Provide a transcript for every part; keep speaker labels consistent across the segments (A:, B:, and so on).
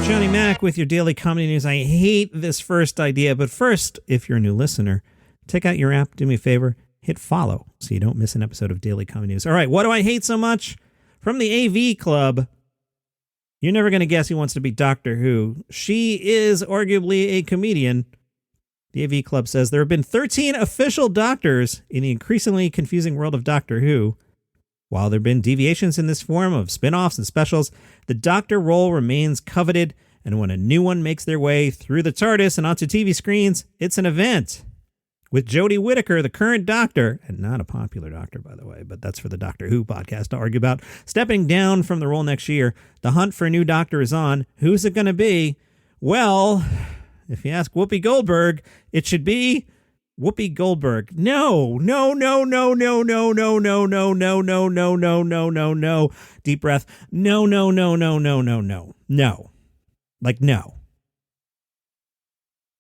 A: Johnny Mac with your daily comedy news. I hate this first idea, but first, if you're a new listener, take out your app, do me a favor, hit follow so you don't miss an episode of Daily Comedy News. All right, what do I hate so much? From the AV Club, you're never going to guess who wants to be Doctor Who. She is arguably a comedian. The AV Club says there have been 13 official doctors in the increasingly confusing world of Doctor Who. While there have been deviations in this form of spin-offs and specials, the Doctor role remains coveted, and when a new one makes their way through the TARDIS and onto TV screens, it's an event. With Jodie Whittaker, the current Doctor, and not a popular Doctor, by the way, but that's for the Doctor Who podcast to argue about, stepping down from the role next year, the hunt for a new Doctor is on. Who's it going to be? Well, if you ask Whoopi Goldberg, it should be Whoopi Goldberg. No. Deep breath. No. Like, no.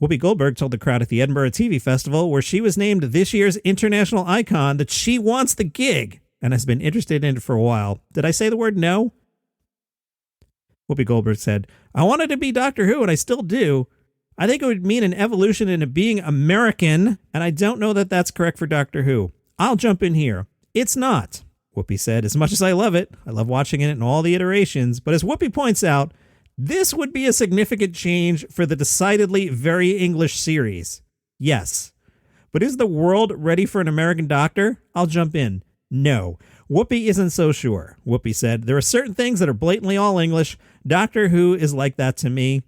A: Whoopi Goldberg told the crowd at the Edinburgh TV Festival, where she was named this year's international icon, that she wants the gig and has been interested in it for a while. Did I say the word no? Whoopi Goldberg said, I wanted to be Doctor Who, and I still do. I think it would mean an evolution into being American, and I don't know that that's correct for Doctor Who. I'll jump in here. It's not, Whoopi said. As much as I love it, I love watching it in all the iterations, but as Whoopi points out, this would be a significant change for the decidedly very English series. Yes. But is the world ready for an American Doctor? I'll jump in. No. Whoopi isn't so sure. Whoopi said, there are certain things that are blatantly all English. Doctor Who is like that to me.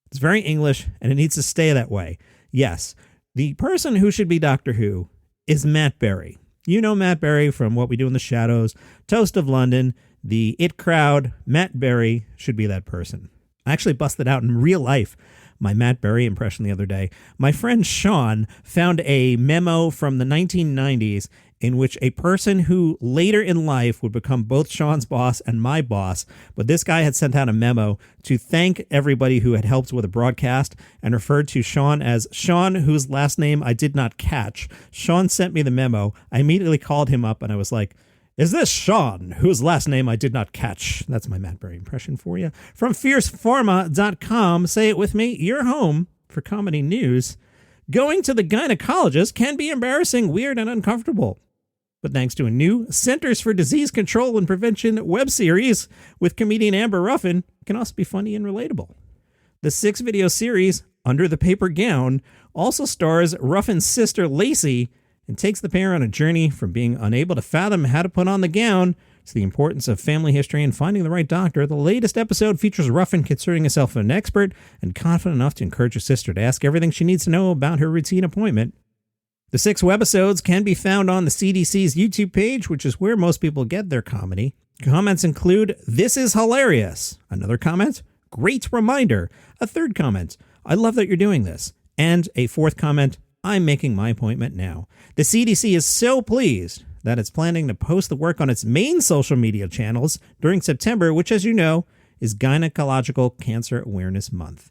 A: It's very English, and it needs to stay that way. Yes, the person who should be Doctor Who is Matt Berry. You know Matt Berry from What We Do in the Shadows, Toast of London, the It Crowd. Matt Berry should be that person. I actually busted out in real life my Matt Berry impression the other day. My friend Sean found a memo from the 1990s in which a person who later in life would become both Sean's boss and my boss, but this guy had sent out a memo to thank everybody who had helped with a broadcast and referred to Sean as Sean, whose last name I did not catch. Sean sent me the memo. I immediately called him up and I was like, is this Sean, whose last name I did not catch? That's my Matt Berry impression for you. From fiercepharma.com, say it with me, your home for comedy news. Going to the gynecologist can be embarrassing, weird, and uncomfortable. But thanks to a new Centers for Disease Control and Prevention web series with comedian Amber Ruffin, it can also be funny and relatable. The 6-video series, Under the Paper Gown, also stars Ruffin's sister Lacey and takes the pair on a journey from being unable to fathom how to put on the gown to the importance of family history and finding the right doctor. The latest episode features Ruffin considering herself an expert and confident enough to encourage her sister to ask everything she needs to know about her routine appointment. The 6 webisodes can be found on the CDC's YouTube page, which is where most people get their comedy. Comments include, this is hilarious. Another comment, great reminder. A third comment, I love that you're doing this. And a fourth comment, I'm making my appointment now. The CDC is so pleased that it's planning to post the work on its main social media channels during September, which, as you know, is Gynecological Cancer Awareness Month.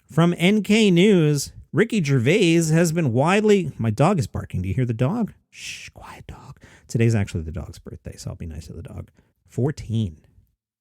A: From NK News, Ricky Gervais has been widely... My dog is barking. Do you hear the dog? Shh, quiet dog. Today's actually the dog's birthday, so I'll be nice to the dog. 14.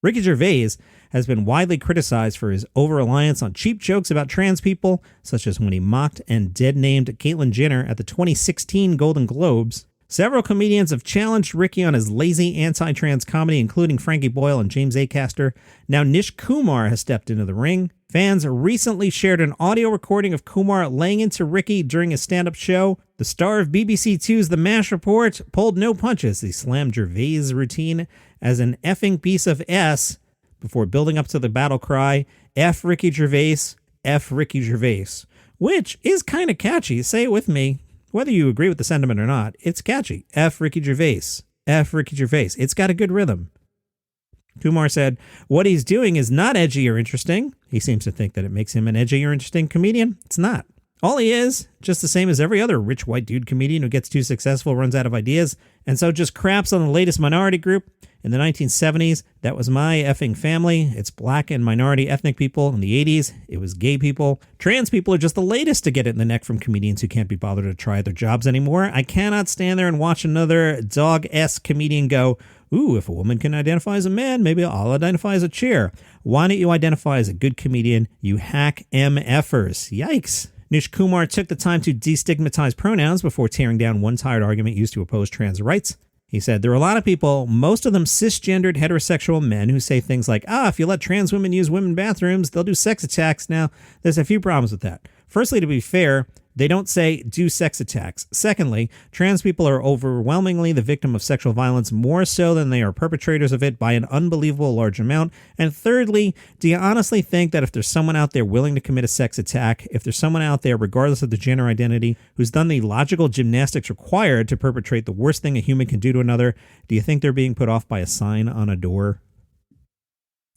A: Ricky Gervais has been widely criticized for his over-reliance on cheap jokes about trans people, such as when he mocked and dead-named Caitlyn Jenner at the 2016 Golden Globes. Several comedians have challenged Ricky on his lazy anti-trans comedy, including Frankie Boyle and James Acaster. Now Nish Kumar has stepped into the ring. Fans recently shared an audio recording of Kumar laying into Ricky during a stand-up show. The star of BBC Two's The MASH Report pulled no punches. He slammed Gervais' routine as an effing piece of S before building up to the battle cry, F Ricky Gervais, F Ricky Gervais, which is kind of catchy. Say it with me. Whether you agree with the sentiment or not, it's catchy. F Ricky Gervais, F Ricky Gervais. It's got a good rhythm. Kumar said, what he's doing is not edgy or interesting. He seems to think that it makes him an edgy or interesting comedian. It's not. All he is, just the same as every other rich white dude comedian who gets too successful, runs out of ideas, and so just craps on the latest minority group. In the 1970s, that was my effing family. It's black and minority ethnic people. In the 80s, it was gay people. Trans people are just the latest to get it in the neck from comedians who can't be bothered to try their jobs anymore. I cannot stand there and watch another dog-esque comedian go, Ooh, if a woman can identify as a man, maybe I'll identify as a chair. Why don't you identify as a good comedian, you hack MFers? Yikes. Nish Kumar took the time to destigmatize pronouns before tearing down one tired argument used to oppose trans rights. He said, there are a lot of people, most of them cisgendered heterosexual men, who say things like, if you let trans women use women bathrooms, they'll do sex attacks. Now, there's a few problems with that. Firstly, to be fair, they don't say do sex attacks. Secondly, trans people are overwhelmingly the victim of sexual violence, more so than they are perpetrators of it by an unbelievable large amount. And thirdly, do you honestly think that if there's someone out there willing to commit a sex attack, if there's someone out there, regardless of the gender identity, who's done the logical gymnastics required to perpetrate the worst thing a human can do to another, do you think they're being put off by a sign on a door?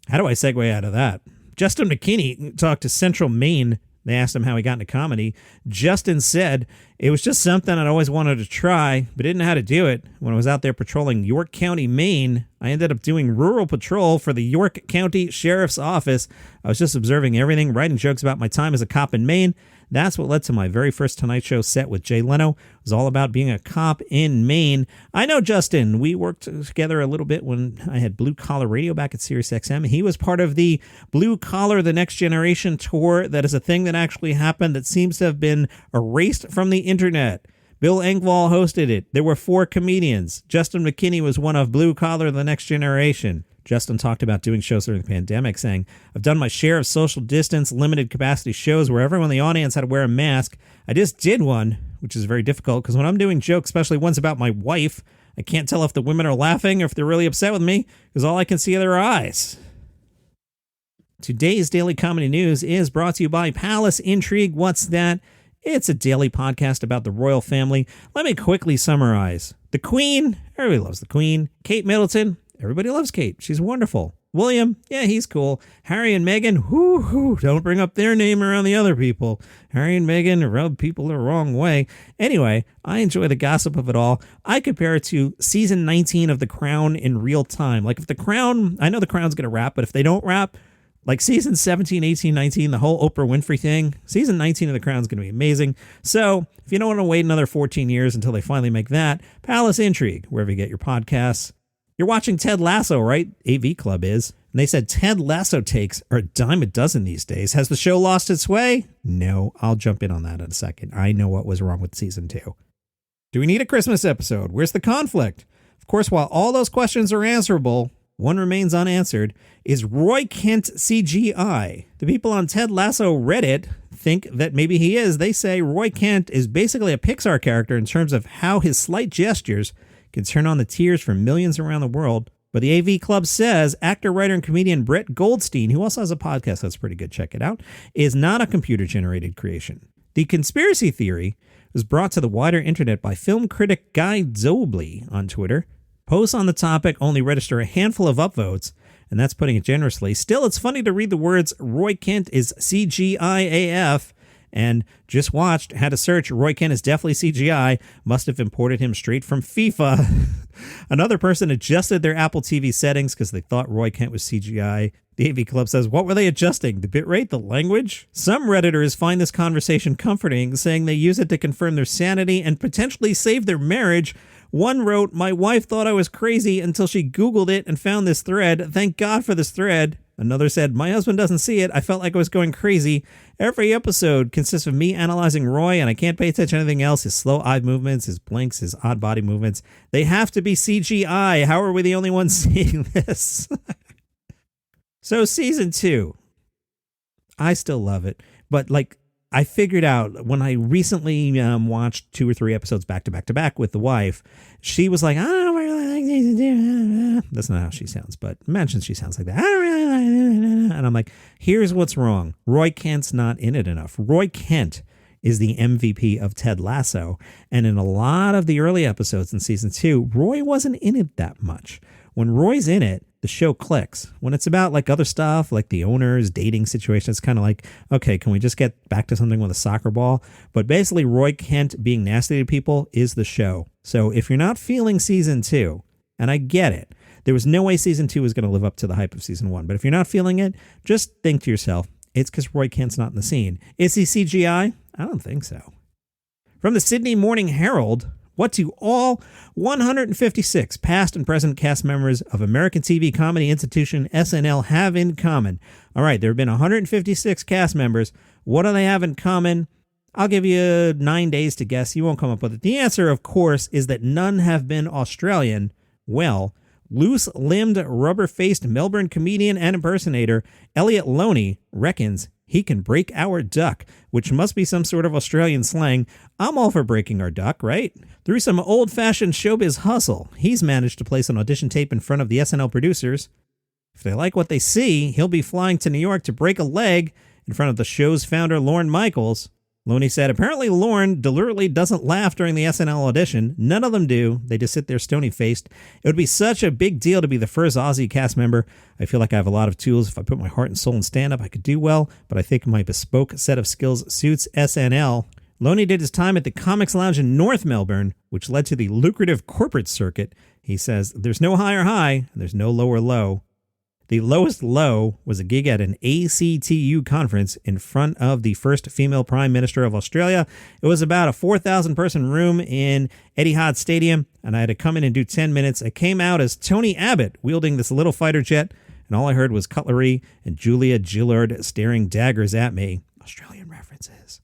A: How do I segue out of that? Juston McKinney talked to Central Maine. They asked him how he got into comedy. Justin said, it was just something I'd always wanted to try, but didn't know how to do it. When I was out there patrolling York County, Maine, I ended up doing rural patrol for the York County Sheriff's Office. I was just observing everything, writing jokes about my time as a cop in Maine. That's what led to my very first Tonight Show set with Jay Leno. It was all about being a cop in Maine. I know Justin. We worked together a little bit when I had Blue Collar Radio back at SiriusXM. He was part of the Blue Collar The Next Generation tour. That is a thing that actually happened that seems to have been erased from the internet. Bill Engvall hosted it. There were 4 comedians. Juston McKinney was one of Blue Collar The Next Generation. Justin talked about doing shows during the pandemic, saying, I've done my share of social distance, limited capacity shows where everyone in the audience had to wear a mask. I just did one, which is very difficult because when I'm doing jokes, especially ones about my wife, I can't tell if the women are laughing or if they're really upset with me because all I can see are their eyes. Today's Daily Comedy News is brought to you by Palace Intrigue. What's that? It's a daily podcast about the royal family. Let me quickly summarize. The Queen, everybody loves the Queen. Kate Middleton, everybody loves Kate. She's wonderful. William, yeah, he's cool. Harry and Meghan, don't bring up their name around the other people. Harry and Meghan rub people the wrong way. Anyway, I enjoy the gossip of it all. I compare it to season 19 of The Crown in real time. Like if The Crown, I know The Crown's going to wrap, but if they don't wrap, like season 17, 18, 19, the whole Oprah Winfrey thing, season 19 of The Crown is going to be amazing. So if you don't want to wait another 14 years until they finally make that, Palace Intrigue, wherever you get your podcasts. You're watching Ted Lasso, right? AV Club is. And they said Ted Lasso takes are a dime a dozen these days. Has the show lost its way? No, I'll jump in on that in a second. I know what was wrong with season 2. Do we need a Christmas episode? Where's the conflict? Of course, while all those questions are answerable, one remains unanswered. Is Roy Kent CGI? The people on Ted Lasso Reddit think that maybe he is. They say Roy Kent is basically a Pixar character in terms of how his slight gestures can turn on the tears for millions around the world. But the AV Club says actor, writer, and comedian Brett Goldstein, who also has a podcast that's pretty good, check it out, is not a computer-generated creation. The conspiracy theory was brought to the wider internet by film critic Guy Zobley on Twitter. Posts on the topic only register a handful of upvotes, and that's putting it generously. Still, it's funny to read the words Roy Kent is CGI-AF, and just watched, had to search, Roy Kent is definitely CGI, must have imported him straight from FIFA. Another person adjusted their Apple TV settings because they thought Roy Kent was CGI. The AV Club says, what were they adjusting? The bitrate? The language? Some Redditors find this conversation comforting, saying they use it to confirm their sanity and potentially save their marriage. One wrote, my wife thought I was crazy until she Googled it and found this thread. Thank God for this thread. Another said, my husband doesn't see it. I felt like I was going crazy. Every episode consists of me analyzing Roy, and I can't pay attention to anything else. His slow eye movements, his blinks, his odd body movements. They have to be CGI. How are we the only ones seeing this? So season 2, I still love it. But like I figured out when I recently watched 2 or 3 episodes back to back to back with the wife, she was like, I don't really like season 2. That's not how she sounds, but imagine she sounds like that. I don't really like it. And I'm like, here's what's wrong. Roy Kent's not in it enough. Roy Kent is the MVP of Ted Lasso. And in a lot of the early episodes in season 2, Roy wasn't in it that much. When Roy's in it, the show clicks. When it's about like other stuff, like the owner's dating situation, it's kind of like, okay, can we just get back to something with a soccer ball? But basically, Roy Kent being nasty to people is the show. So if you're not feeling season 2, and I get it, there was no way season 2 was going to live up to the hype of season 1. But if you're not feeling it, just think to yourself, it's because Roy Kent's not in the scene. Is he CGI? I don't think so. From the Sydney Morning Herald, What do all 156 past and present cast members of American TV comedy institution SNL have in common? All right, there have been 156 cast members. What do they have in common? I'll give you 9 days to guess. You won't come up with it. The answer, of course, is that none have been Australian. Well, loose-limbed, rubber-faced Melbourne comedian and impersonator Elliot Loney reckons he can break our duck, which must be some sort of Australian slang. I'm all for breaking our duck, right? Through some old-fashioned showbiz hustle, he's managed to place an audition tape in front of the SNL producers. If they like what they see, he'll be flying to New York to break a leg in front of the show's founder, Lorne Michaels. Loney said, apparently Lorne deliberately doesn't laugh during the SNL audition. None of them do. They just sit there stony-faced. It would be such a big deal to be the first Aussie cast member. I feel like I have a lot of tools. If I put my heart and soul in stand-up, I could do well, but I think my bespoke set of skills suits SNL. Loney did his time at the Comics Lounge in North Melbourne, which led to the lucrative corporate circuit. He says, there's no higher high, and there's no lower low. The lowest low was a gig at an ACTU conference in front of the first female Prime Minister of Australia. It was about a 4,000 person room in Etihad Stadium, and I had to come in and do 10 minutes. I came out as Tony Abbott wielding this little fighter jet, and all I heard was cutlery and Julia Gillard staring daggers at me. Australian references.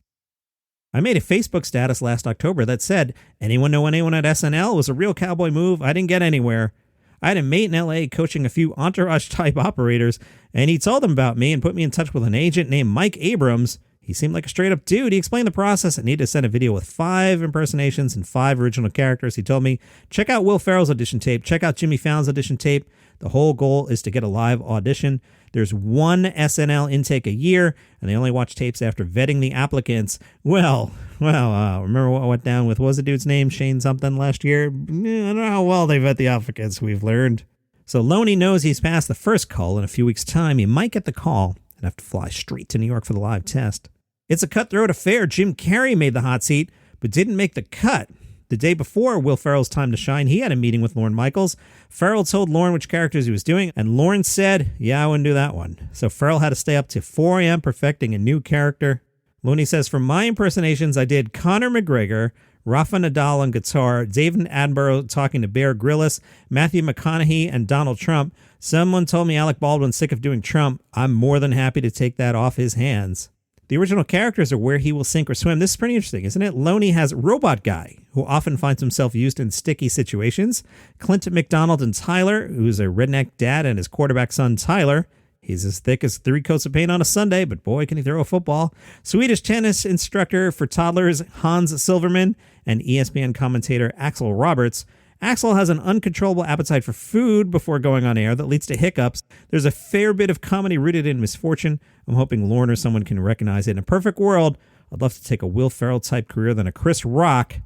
A: I made a Facebook status last October that said, anyone know anyone at SNL? It was a real cowboy move. I didn't get anywhere. I had a mate in LA coaching a few entourage-type operators, and he told them about me and put me in touch with an agent named Mike Abrams. He seemed like a straight-up dude. He explained the process. I needed to send a video with 5 impersonations and 5 original characters. He told me, check out Will Ferrell's audition tape. Check out Jimmy Fallon's audition tape. The whole goal is to get a live audition. There's one SNL intake a year, and they only watch tapes after vetting the applicants. Well, remember what went down with, what was the dude's name? Shane something last year? I don't know how well they vet the applicants, we've learned. So Loney knows he's passed the first call. In a few weeks' time, he might get the call and have to fly straight to New York for the live test. It's a cutthroat affair. Jim Carrey made the hot seat, but didn't make the cut. The day before Will Ferrell's time to shine, he had a meeting with Lorne Michaels. Ferrell told Lorne which characters he was doing, and Lorne said, yeah, I wouldn't do that one. So Ferrell had to stay up to 4 a.m. perfecting a new character. Loney says, for my impersonations, I did Conor McGregor, Rafa Nadal on guitar, David Attenborough talking to Bear Grylls, Matthew McConaughey, and Donald Trump. Someone told me Alec Baldwin's sick of doing Trump. I'm more than happy to take that off his hands. The original characters are where he will sink or swim. This is pretty interesting, isn't it? Loney has Robot Guy, who often finds himself used in sticky situations. Clint McDonald and Tyler, who's a redneck dad, and his quarterback son, Tyler. He's as thick as 3 coats of paint on a Sunday, but boy, can he throw a football. Swedish tennis instructor for toddlers, Hans Silverman, and ESPN commentator Axel Roberts. Axel has an uncontrollable appetite for food before going on air that leads to hiccups. There's a fair bit of comedy rooted in misfortune. I'm hoping Lorne or someone can recognize it. In a perfect world, I'd love to take a Will Ferrell-type career than a Chris Rock.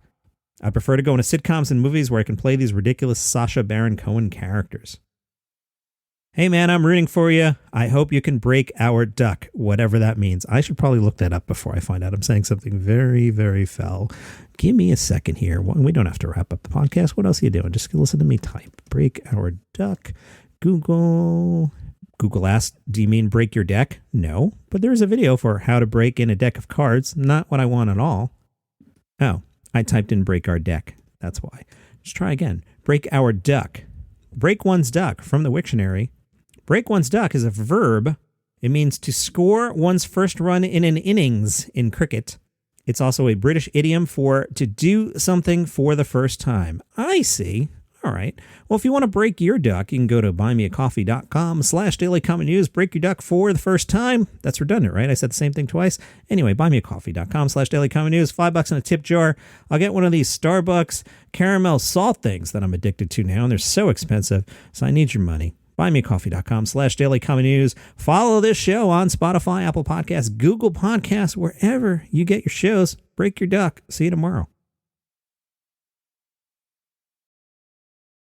A: I prefer to go into sitcoms and movies where I can play these ridiculous Sacha Baron Cohen characters. Hey man, I'm rooting for you. I hope you can break our duck, whatever that means. I should probably look that up before I find out I'm saying something very, very foul. Give me a second here. We don't have to wrap up the podcast. What else are you doing? Just listen to me type. Break our duck. Google asked, do you mean break your deck? No, but there's a video for how to break in a deck of cards. Not what I want at all. Oh, I typed in break our deck. That's why. Let's try again. Break our duck. Break one's duck from the Wiktionary. Break one's duck is a verb. It means to score one's first run in an innings in cricket. It's also a British idiom for to do something for the first time. I see. All right. Well, if you want to break your duck, you can go to buymeacoffee.com/dailycometnews. Break your duck for the first time. That's redundant, right? I said the same thing twice. Anyway, buymeacoffee.com/dailycometnews. $5 in a tip jar. I'll get one of these Starbucks caramel salt things that I'm addicted to now, and they're so expensive, so I need your money. buymeacoffee.com/dailycometnews. Follow this show on Spotify, Apple Podcasts, Google Podcasts, wherever you get your shows. Break your duck. See you tomorrow.